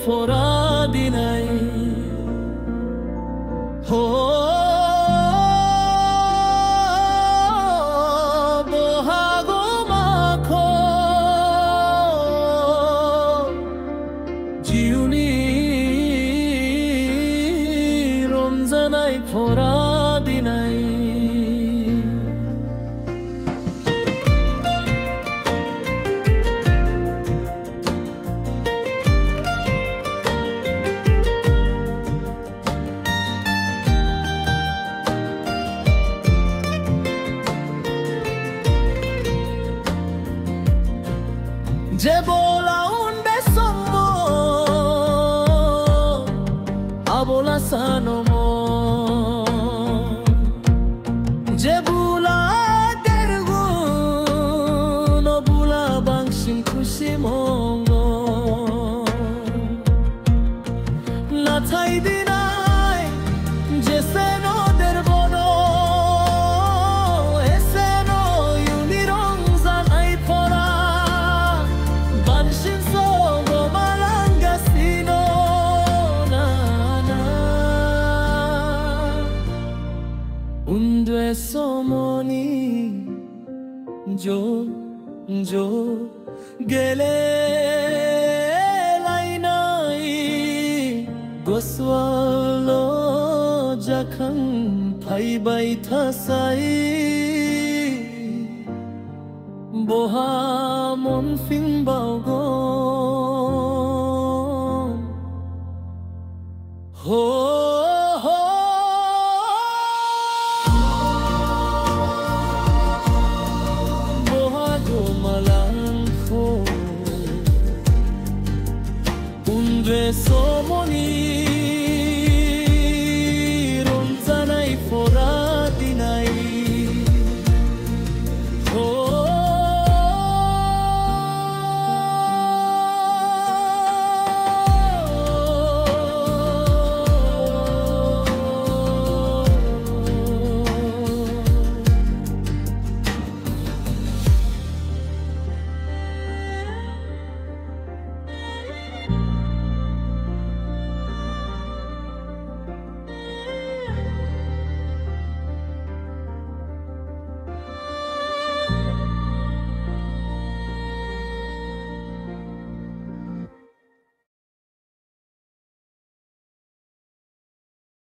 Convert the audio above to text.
ফোরা দিনাই হো বহাগো মাখো জিউনি রমজানাই ফোরা দিনাই Je bola unde sommo abola sanomo je bula dergo no bula bangshin kushimo na thai dinai je seno derbono eseno yunirong zanai pora Undwe somoni jo jo gele lainai goswalo jakhan phai bai thasai boha mon fin bago ho so